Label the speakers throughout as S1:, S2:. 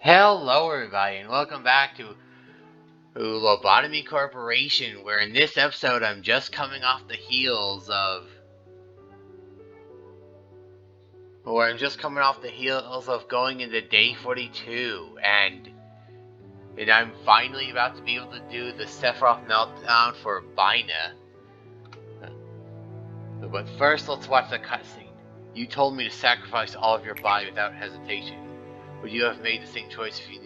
S1: Hello everybody and welcome back to Lobotomy Corporation, where in this episode I'm just coming off the heels of going into day 42 and I'm finally about to be able to do the Sephiroth meltdown for Binah. But first let's watch the cutscene. You told me to sacrifice all of your body without hesitation. Would you have made the same choice if you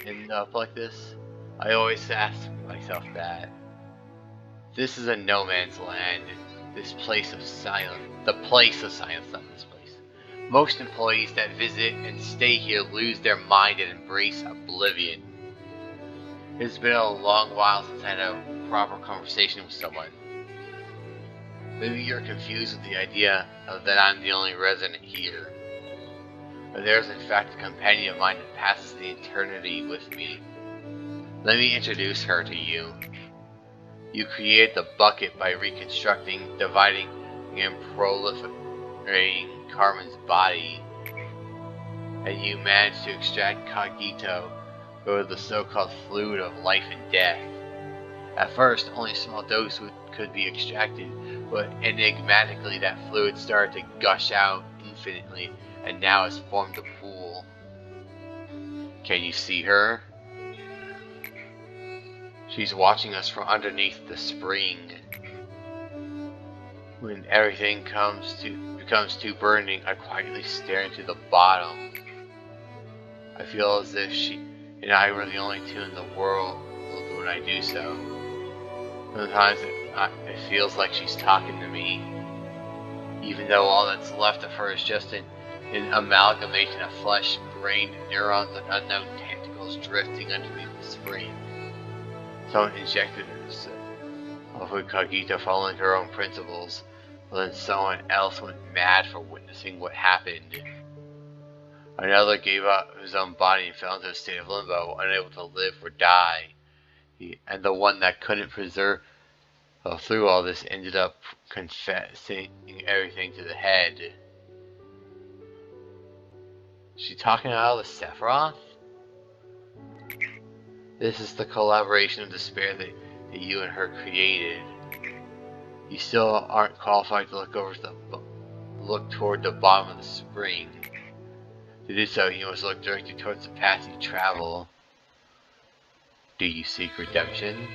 S1: ended up like this? I always ask myself that. This is a no man's land. This place of silence. The place of silence, not this place. Most employees that visit and stay here lose their mind and embrace oblivion. It's been a long while since I had a proper conversation with someone. Maybe you're confused with the idea that I'm the only resident here. But there's in fact a companion of mine that passes the eternity with me. Let me introduce her to you. You created the bucket by reconstructing, dividing, and proliferating Carmen's body. And you managed to extract Cogito, or the so-called fluid of life and death. At first, only a small dose could be extracted, but enigmatically that fluid started to gush out infinitely, and now has formed a pool. Can you see her? She's watching us from underneath the spring. When everything becomes too burning, I quietly stare into the bottom. I feel as if she and I were the only two in the world when I do so. Sometimes it feels like she's talking to me, even though all that's left of her is just an amalgamation of flesh, brain, neurons, and unknown tentacles drifting underneath the spring. Someone injected her with Cogito following her own principles, but then someone else went mad for witnessing what happened. Another gave up his own body and fell into a state of limbo, unable to live or die. And the one that couldn't preserve through all this ended up confessing everything to the head. She talking out of the Sephiroth? This is the collaboration of despair that you and her created. You still aren't qualified to look toward the bottom of the spring. To do so, you must look directly towards the path you travel. Do you seek redemption?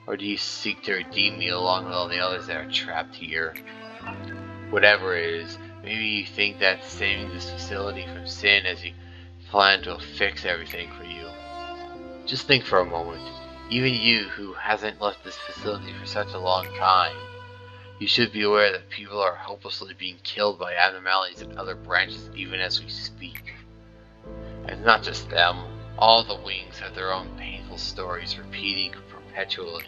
S1: Or do you seek to redeem me along with all the others that are trapped here? Whatever it is, maybe you think that saving this facility from sin as you plan to fix everything for you. Just think for a moment. Even you, who hasn't left this facility for such a long time, you should be aware that people are hopelessly being killed by abnormalities in other branches even as we speak. And not just them. All the wings have their own painful stories repeating perpetually.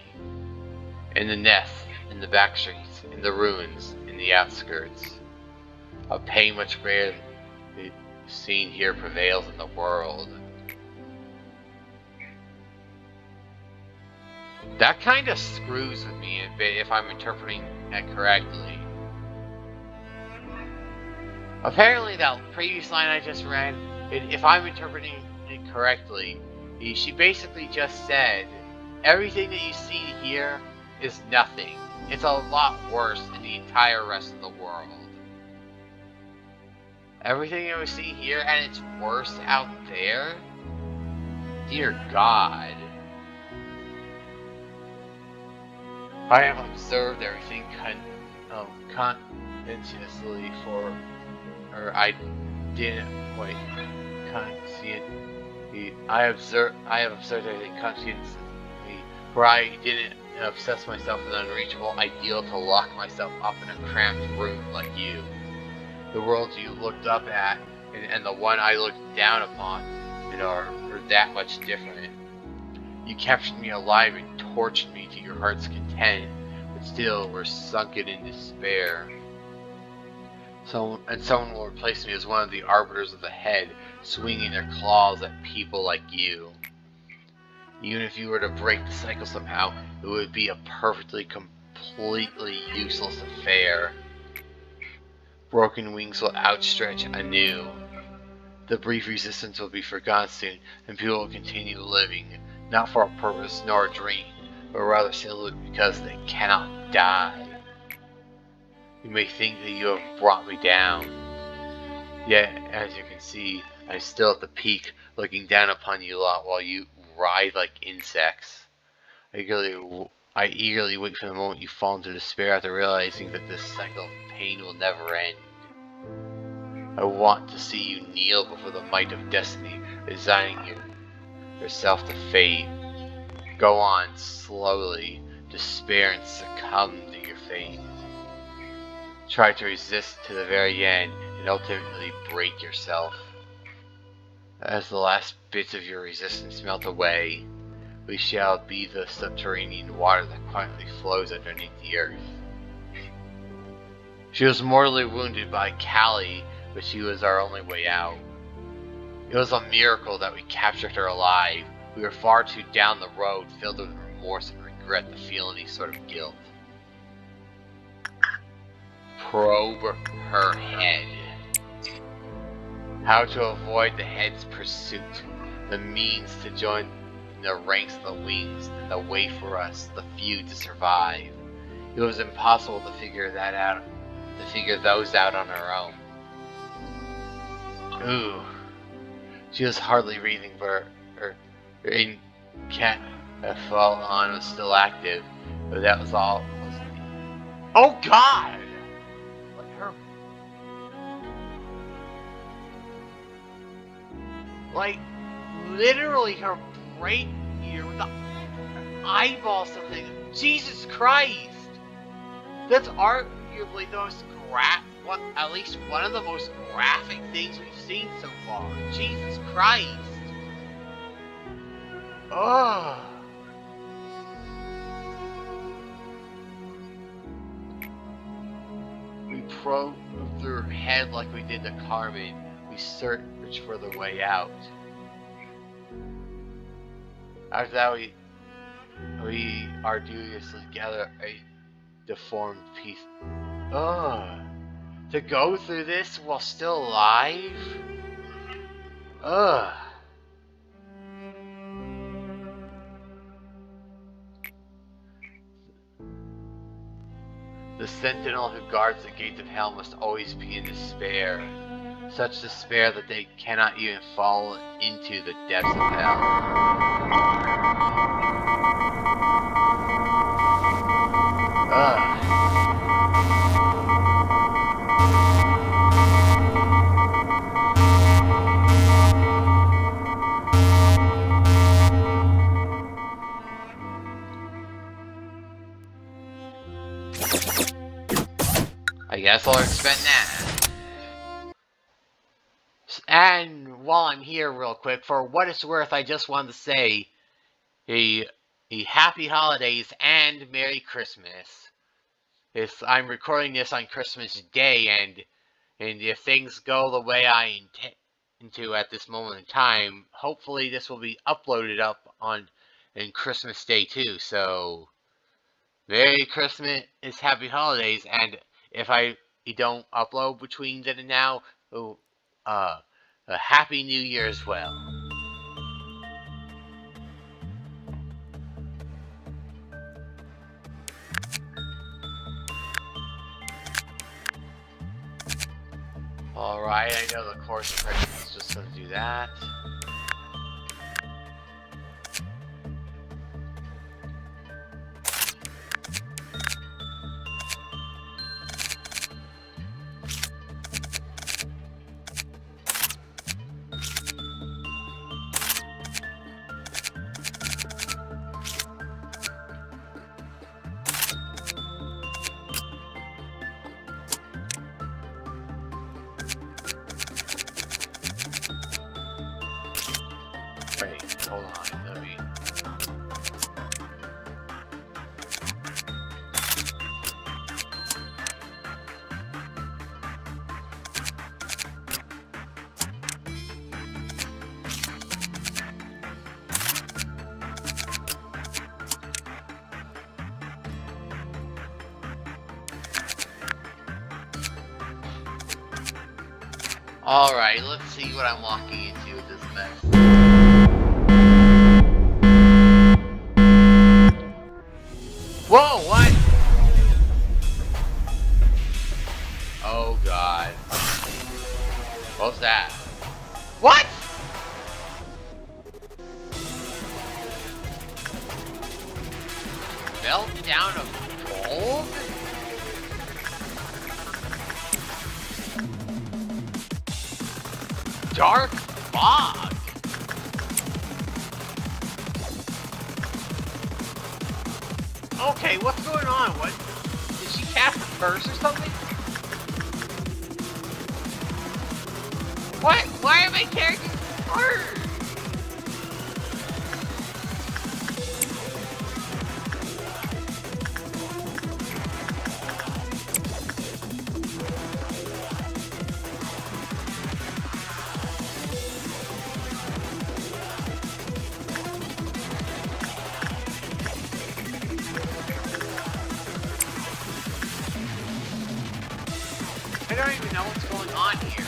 S1: In the nests, in the back streets, in the ruins, in the outskirts. A pain much greater than the scene here prevails in the world. That kind of screws with me a bit if I'm interpreting that correctly. Apparently that previous line I just read, if I'm interpreting it correctly, she basically just said, everything that you see here is nothing. It's a lot worse in the entire rest of the world. Everything that we see here and it's worse out there? Dear God. I have observed everything conscientiously I have observed everything conscientiously, for I didn't obsess myself with an unreachable ideal to lock myself up in a cramped room like you. The worlds you looked up at and the one I looked down upon are that much different. You captured me alive and tortured me to your heart's content, but still were sunken in despair. Someone will replace me as one of the arbiters of the head, swinging their claws at people like you. Even if you were to break the cycle somehow, it would be a perfectly, completely useless affair. Broken wings will outstretch anew. The brief resistance will be forgotten soon, and people will continue living, not for a purpose nor a dream, but rather simply because they cannot die. You may think that you have brought me down, yet, as you can see, I'm still at the peak, looking down upon you lot while you writhe like insects. I eagerly wait for the moment you fall into despair after realizing that this cycle of pain will never end. I want to see you kneel before the might of destiny, resigning yourself to fate. Go on, slowly, despair and succumb to your fate. Try to resist to the very end, and ultimately break yourself. As the last bits of your resistance melt away, we shall be the subterranean water that quietly flows underneath the earth. She was mortally wounded by Callie, but she was our only way out. It was a miracle that we captured her alive. We were far too down the road, filled with remorse and regret to feel any sort of guilt. Probe her head. How to avoid the head's pursuit. The means to join the ranks of the wings that wait for us, the few to survive. It was impossible to figure those out on our own. Ooh. She was hardly breathing, but her incantation was still active, but that was all. Oh God! Like, literally her brain here with the eyeball something. Jesus Christ! That's arguably the most at least one of the most graphic things we've seen so far. Jesus Christ! Ugh! We probed through her head like we did to Carmen. We search for the way out. After that, we arduously gather a deformed piece. Ugh. To go through this while still alive? Ugh. The sentinel who guards the gates of hell must always be in despair. Such despair that they cannot even fall into the depths of hell. Ugh. I guess I'll expect that. And while I'm here real quick, for what it's worth, I just wanted to say a happy holidays and Merry Christmas. I'm recording this on Christmas Day, and if things go the way I intend to at this moment in time, hopefully this will be uploaded up on Christmas Day too. So Merry Christmas, happy holidays, and if I don't upload between then and now, a happy New Year as well. Alright, I know the course correction is just going to do that. Alright, let's see what I'm walking into with this mess. Whoa, what? Oh god. What was that? What?! Meltdown of gold? Dark fog? Okay, what's going on? What? Did she cast a curse or something? What? Why are my characters hurt? I don't even know what's going on here.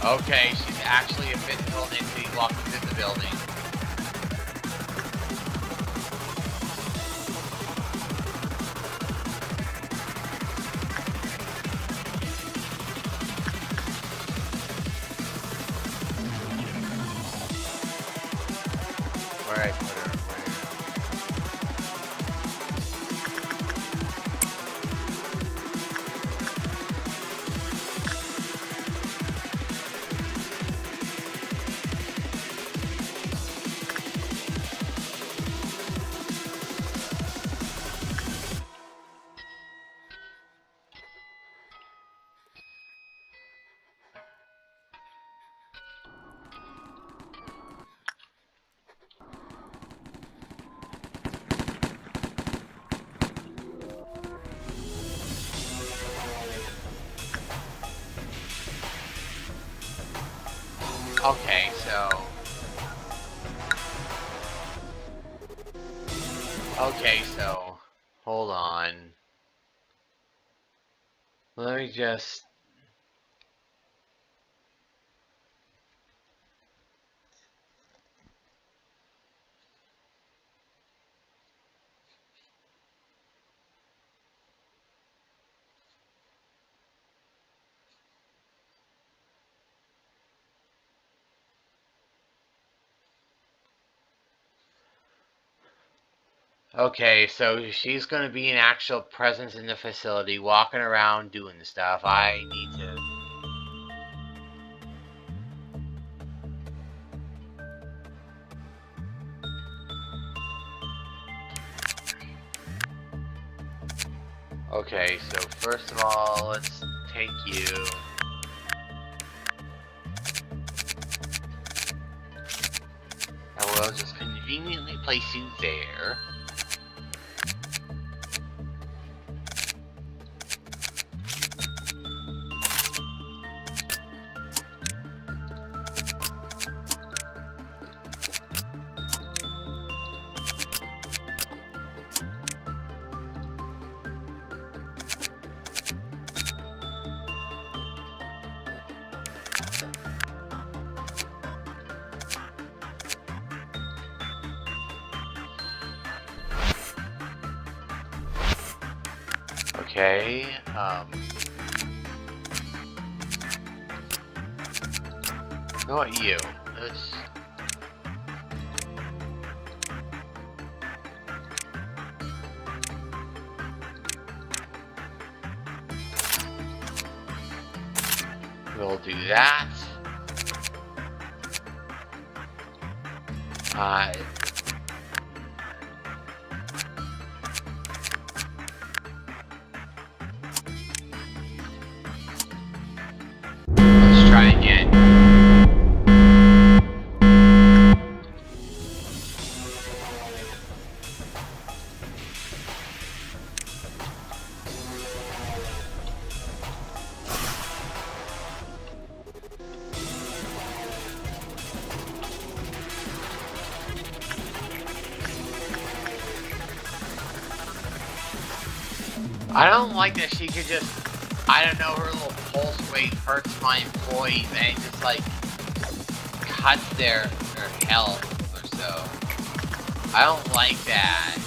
S1: Okay, she's actually a physical entity walking through the building. Where I put her? Okay, so... Okay, so... Hold on. Let me just... Okay, so she's gonna be an actual presence in the facility, walking around doing stuff. I need to... Okay, so first of all, let's take you... I will just conveniently place you there. Okay, not you. Let's... We'll do that. Let's try again. I don't like that she could just, I don't know, her little pulse wave hurts my employees and it just like cuts their health or so. I don't like that.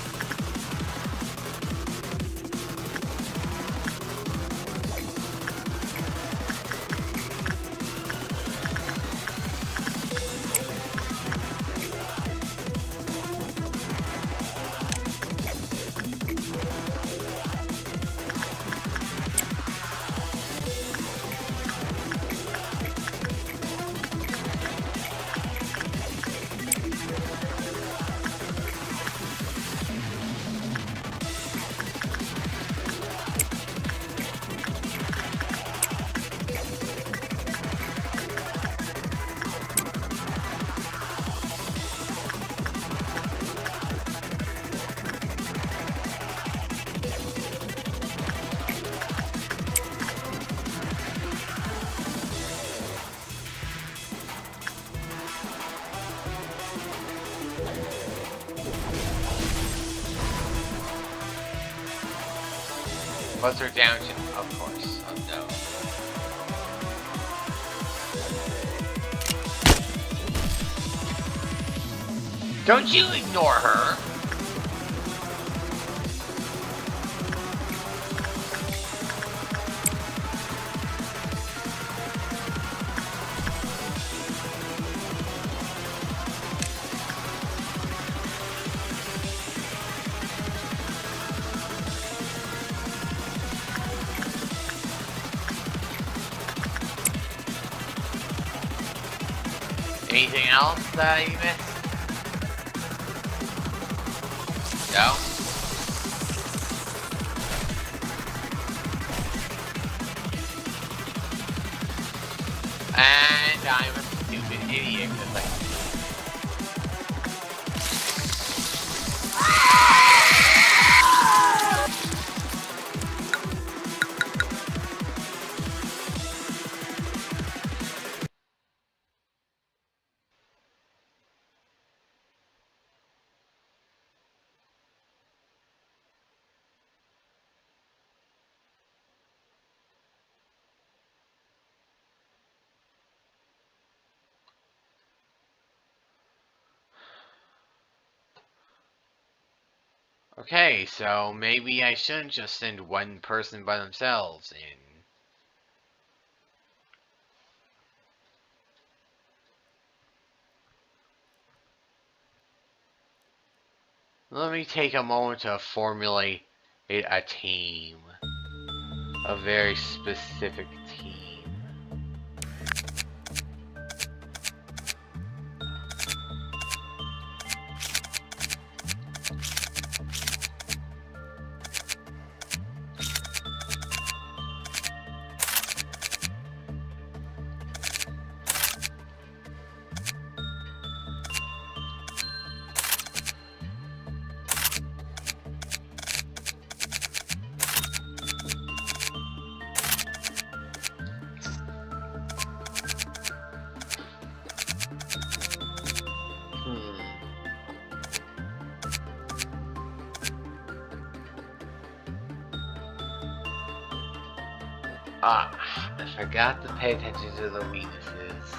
S1: What's her down to? Of course. Oh no. Don't you ignore her! Anything else that you missed? No? And I'm a stupid idiot because I... Okay, so maybe I shouldn't just send one person by themselves in. Let me take a moment to formulate a team. A very specific team. I forgot to pay attention to the weaknesses.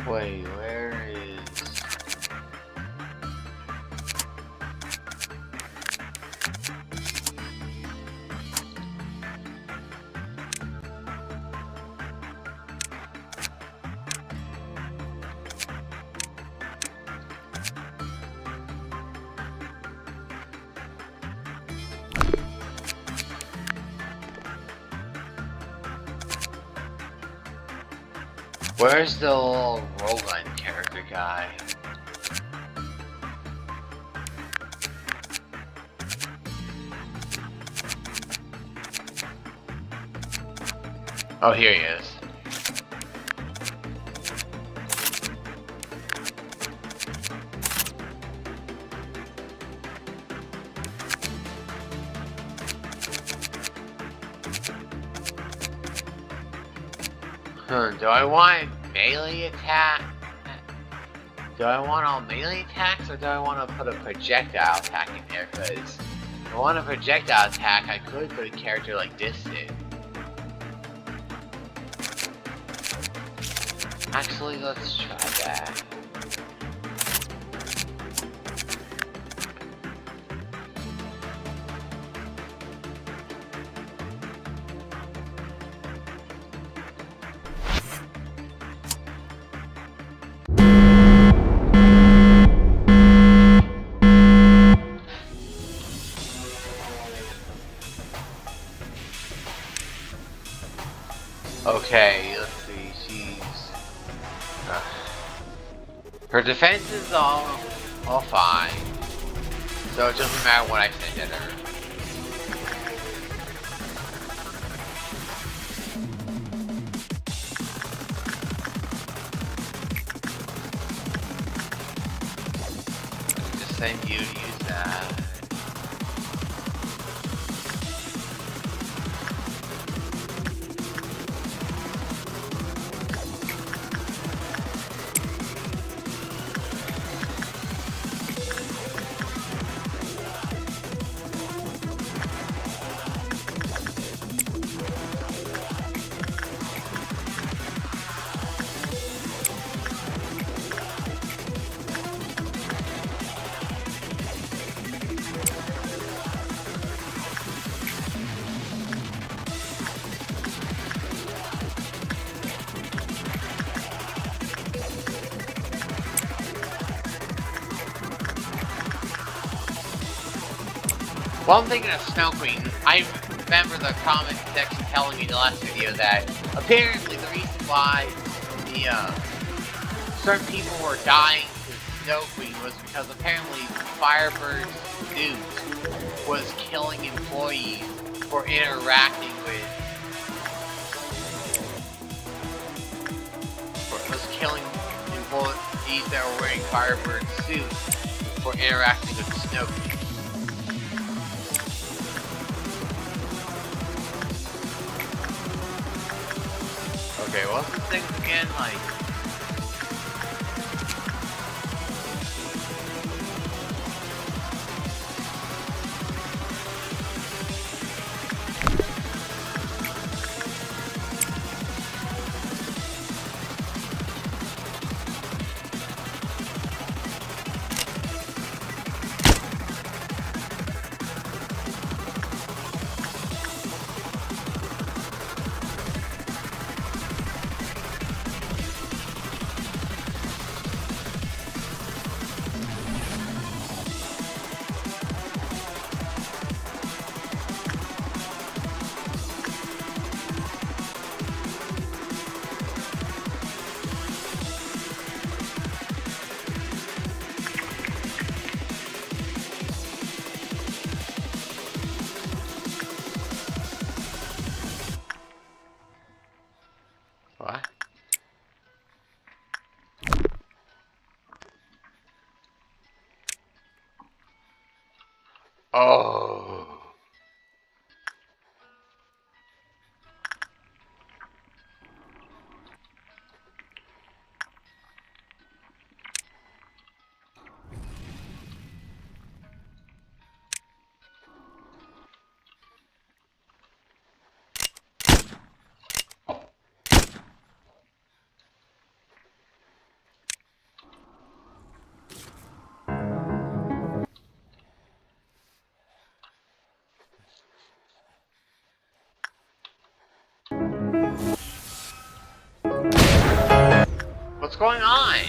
S1: Wait, where is... Where's the little Roland character guy? Oh, here he is. Do I want melee attack? Do I want all melee attacks, or do I want to put a projectile attack in there? Because if I want a projectile attack, I could put a character like this in. Actually, let's try that. Okay, let's see, her defense is all fine, so it doesn't matter what I send at her. Just send you to use that. Well, I'm thinking of Snow Queen. I remember the comment section telling me in the last video that apparently the reason why the certain people were dying to Snow Queen was because apparently Firebird's suit was killing employees for interacting with, employees that were wearing Firebird's suits for interacting with Snow Queen. Okay, what's the thing again, like... What? Oh. going on?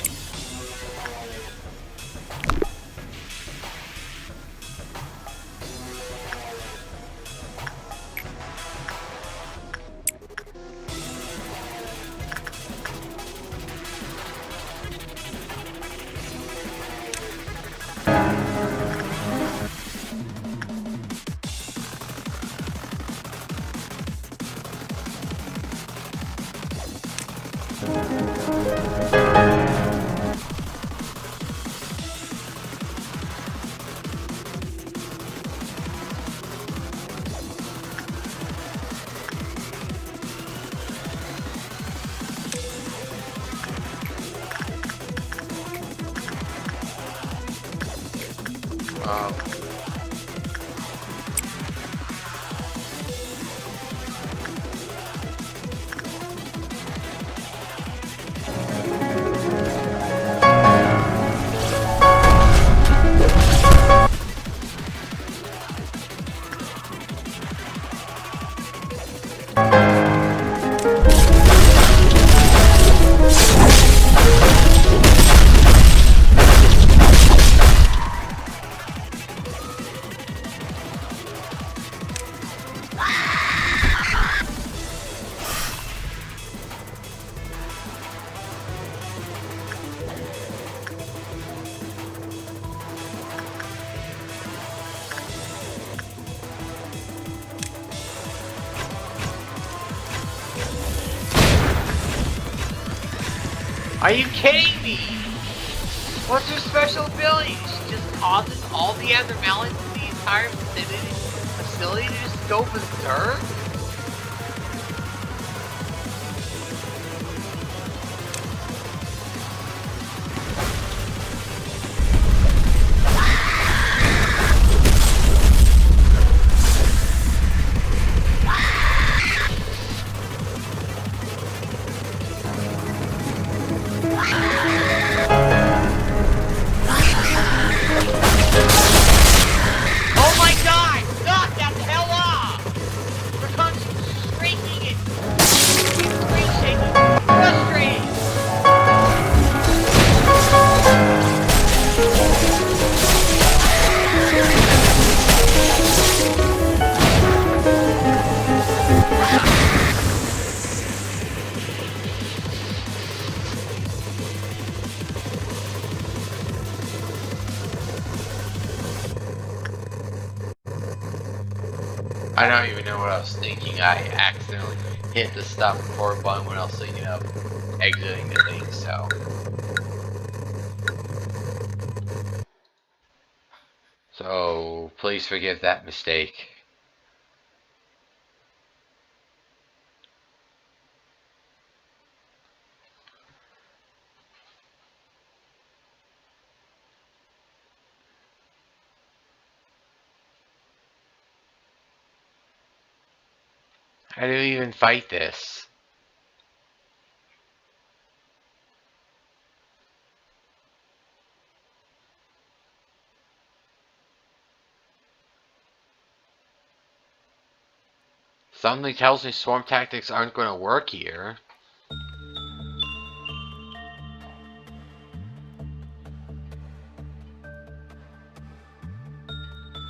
S1: Are you kidding me? What's her special ability? She just causes all the abnormalities in the entire facility to just go berserk? I don't even know what I was thinking. I accidentally hit the stop record button when I was thinking of exiting the thing, so. So, please forgive that mistake. How do you even fight this? Something tells me swarm tactics aren't going to work here.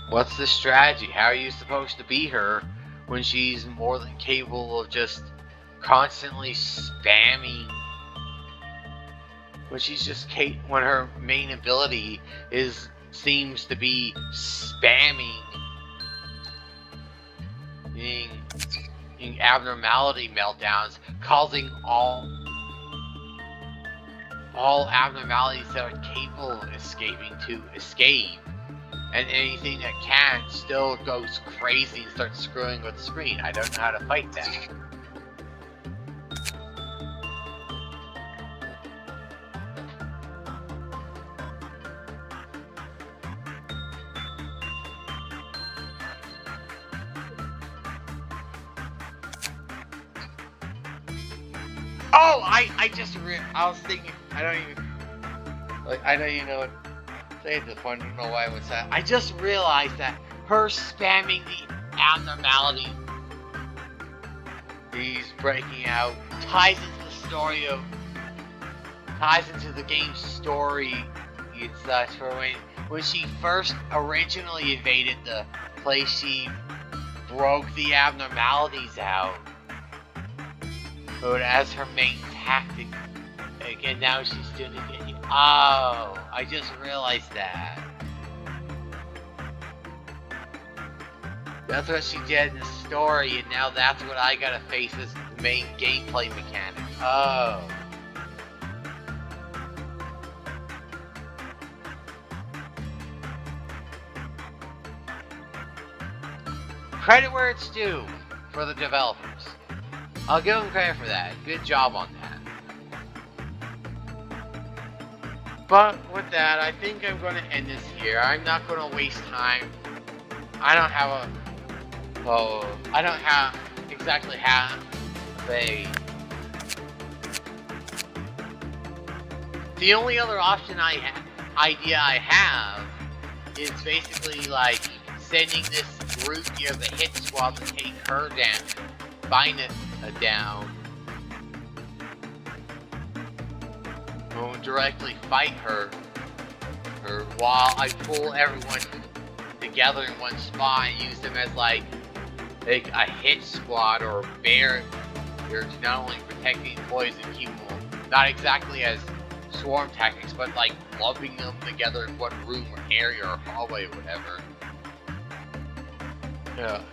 S1: What's the strategy? How are you supposed to beat her when she's more than capable of just constantly spamming? When her main ability seems to be spamming in abnormality meltdowns, causing all abnormalities that are capable of escaping to escape, and anything that can't still goes crazy and starts screwing with the screen. I don't know how to fight that. Oh, I was thinking, I don't even know what to say at this point. I don't know why I would say that. I just realized that her spamming the abnormality he's breaking out ties into the story of ties into the game's story. It's for when she first originally invaded the place, she broke the abnormalities out. But as her main tactic, again, now she's doing it again. Oh, I just realized that. That's what she did in the story, and now that's what I gotta face as the main gameplay mechanic. Oh. Credit where it's due for the developers. I'll give them credit for that. Good job on that. But with that, I think I'm going to end this here. I'm not going to waste time. I don't have exactly have a... The only other option idea I have is basically like sending this group near the hit squad to take her down, Binah down, and directly fight her while I pull everyone together in one spot and use them as like a hit squad or a barrier to not only protect the employees and keep them not exactly as swarm tactics, but like lumping them together in one room or area or hallway or whatever.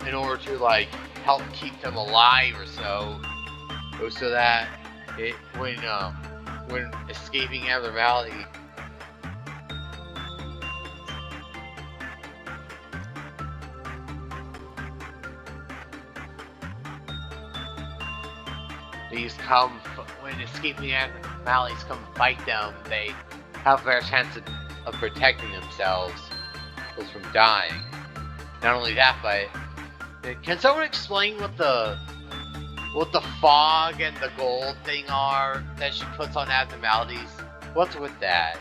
S1: In order to like help keep them alive or so that when escaping abnormality, when escaping abnormalities come fight them, they have a better chance of protecting themselves from dying. Not only that, but can someone explain what the fog and the gold thing are that she puts on abnormalities? What's with that?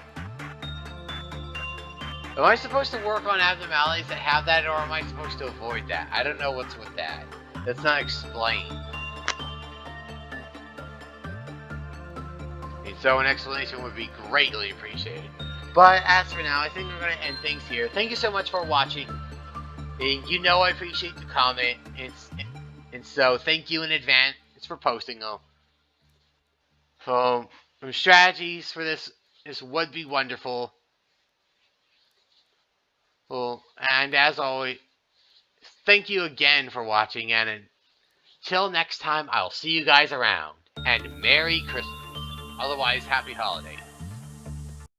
S1: Am I supposed to work on abnormalities that have that, or am I supposed to avoid that? I don't know what's with that. That's not explained. And so an explanation would be greatly appreciated. But as for now, I think we're going to end things here. Thank you so much for watching. And you know I appreciate the comment, and so thank you in advance for posting them. Some strategies for this would be wonderful. Well, and as always, thank you again for watching, and until next time, I'll see you guys around. And Merry Christmas. Otherwise, Happy Holidays.